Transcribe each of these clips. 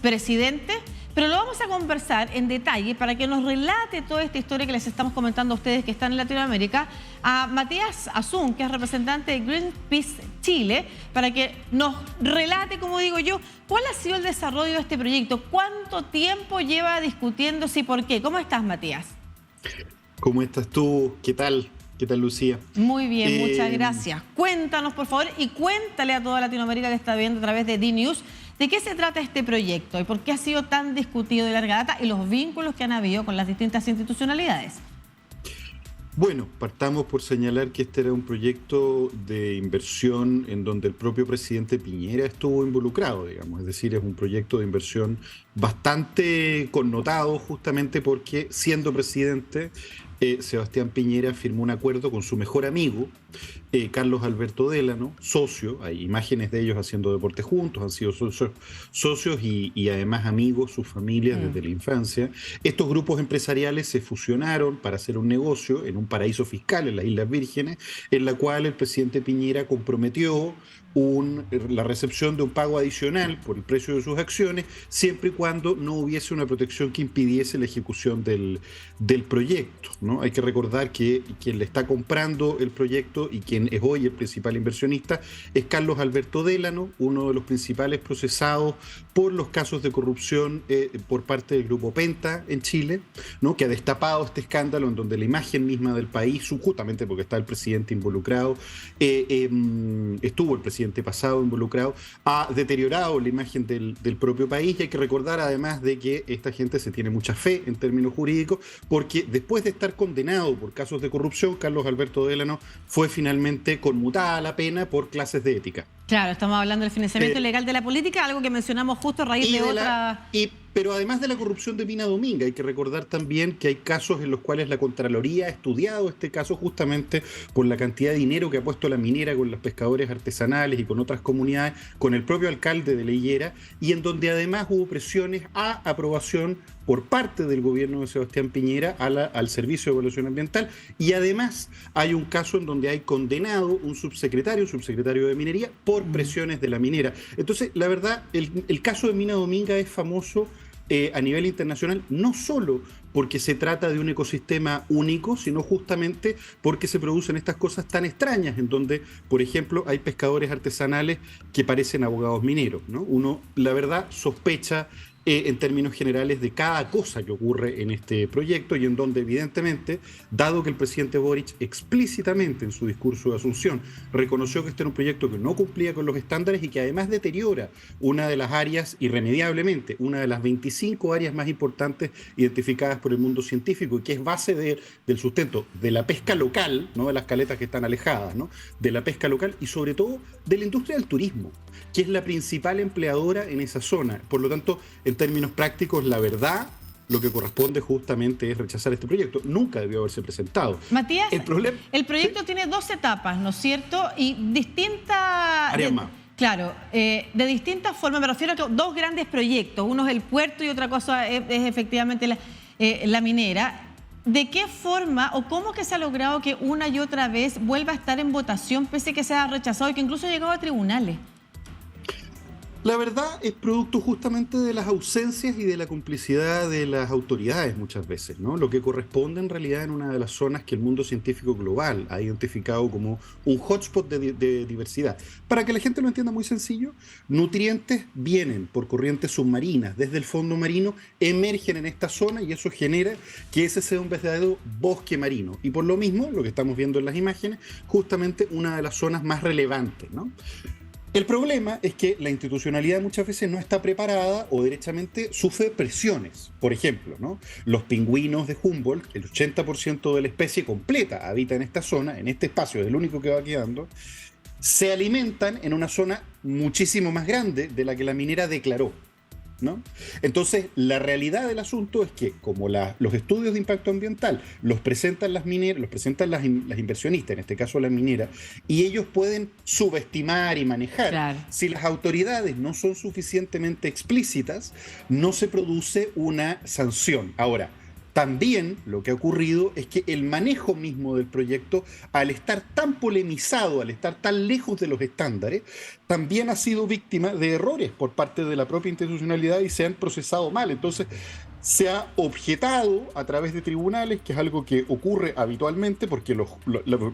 presidente, pero lo vamos a conversar en detalle para que nos relate toda esta historia que les estamos comentando a ustedes que están en Latinoamérica, a Matías Azun, que es representante de Greenpeace Chile, para que nos relate, como digo yo, cuál ha sido el desarrollo de este proyecto, cuánto tiempo lleva discutiéndose y por qué. ¿Cómo estás, Matías? ¿Cómo estás tú? ¿Qué tal? ¿Qué tal, Lucía? Muy bien, muchas gracias. Cuéntanos, por favor, y cuéntale a toda Latinoamérica que está viendo a través de DNews de qué se trata este proyecto y por qué ha sido tan discutido de larga data y los vínculos que han habido con las distintas institucionalidades. Bueno, partamos por señalar que este era un proyecto de inversión en donde el propio presidente Piñera estuvo involucrado, digamos. Es decir, es un proyecto de inversión bastante connotado justamente porque, siendo presidente, Sebastián Piñera firmó un acuerdo con su mejor amigo, Carlos Alberto Délano, socio. Hay imágenes de ellos haciendo deporte juntos, han sido socios y además amigos, sus familias desde la infancia. Estos grupos empresariales se fusionaron para hacer un negocio en un paraíso fiscal en las Islas Vírgenes, en la cual el presidente Piñera comprometió la recepción de un pago adicional por el precio de sus acciones, siempre y cuando no hubiese una protección que impidiese la ejecución del proyecto, ¿no? Hay que recordar que quien le está comprando el proyecto y quien es hoy el principal inversionista es Carlos Alberto Délano, uno de los principales procesados por los casos de corrupción por parte del Grupo Penta en Chile, ¿no? Que ha destapado este escándalo en donde la imagen misma del país, justamente porque está el presidente involucrado, estuvo el presidente pasado involucrado, ha deteriorado la imagen del propio país. Y hay que recordar además de que esta gente se tiene mucha fe en términos jurídicos, porque después de estar condenado por casos de corrupción, Carlos Alberto Délano fue finalmente conmutada la pena por clases de ética. Claro, estamos hablando del financiamiento ilegal de la política, algo que mencionamos justo a raíz de otra... Pero además de la corrupción de Pina Dominga, hay que recordar también que hay casos en los cuales la Contraloría ha estudiado este caso justamente por la cantidad de dinero que ha puesto la minera con los pescadores artesanales y con otras comunidades, con el propio alcalde de La Higuera, y en donde además hubo presiones a aprobación por parte del gobierno de Sebastián Piñera al Servicio de Evaluación Ambiental. Y además hay un caso en donde hay condenado un subsecretario de Minería, por presiones de la minera. Entonces, la verdad, el caso de Mina Dominga es famoso a nivel internacional, no solo porque se trata de un ecosistema único, sino justamente porque se producen estas cosas tan extrañas, en donde, por ejemplo, hay pescadores artesanales que parecen abogados mineros, ¿no? Uno, la verdad, sospecha en términos generales de cada cosa que ocurre en este proyecto, y en donde evidentemente, dado que el presidente Boric explícitamente en su discurso de Asunción reconoció que este era un proyecto que no cumplía con los estándares y que además deteriora una de las áreas, irremediablemente, una de las 25 áreas más importantes identificadas por el mundo científico y que es base del sustento de la pesca local, no de las caletas que están alejadas, ¿no? De la pesca local y sobre todo de la industria del turismo, que es la principal empleadora en esa zona. Por lo tanto, en términos prácticos, la verdad, lo que corresponde justamente es rechazar este proyecto. Nunca debió haberse presentado. Matías, el proyecto ¿sí? tiene dos etapas, ¿no es cierto? Y distintas... Áreas más. Claro, de distintas formas. Me refiero a que dos grandes proyectos. Uno es el puerto y otra cosa es efectivamente la minera. ¿De qué forma o cómo que se ha logrado que una y otra vez vuelva a estar en votación pese a que se ha rechazado y que incluso ha llegado a tribunales? La verdad es producto justamente de las ausencias y de la complicidad de las autoridades muchas veces, ¿no? Lo que corresponde en realidad en una de las zonas que el mundo científico global ha identificado como un hotspot de diversidad. Para que la gente lo entienda muy sencillo, nutrientes vienen por corrientes submarinas desde el fondo marino, emergen en esta zona y eso genera que ese sea un verdadero bosque marino. Y por lo mismo, lo que estamos viendo en las imágenes, justamente una de las zonas más relevantes, ¿no? El problema es que la institucionalidad muchas veces no está preparada o derechamente sufre presiones. Por ejemplo, ¿no? Los pingüinos de Humboldt, el 80% de la especie completa habita en esta zona, en este espacio, es el único que va quedando, se alimentan en una zona muchísimo más grande de la que la minera declaró, ¿no? Entonces, la realidad del asunto es que, como los estudios de impacto ambiental los presentan las mineras, los presentan las inversionistas, en este caso la minera, y ellos pueden subestimar y manejar. Claro. Si las autoridades no son suficientemente explícitas, no se produce una sanción. Ahora, También lo que ha ocurrido es que el manejo mismo del proyecto, al estar tan polemizado, al estar tan lejos de los estándares, también ha sido víctima de errores por parte de la propia institucionalidad y se han procesado mal. Entonces, se ha objetado a través de tribunales, que es algo que ocurre habitualmente, porque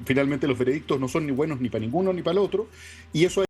finalmente los veredictos no son ni buenos ni para ninguno ni para el otro, y eso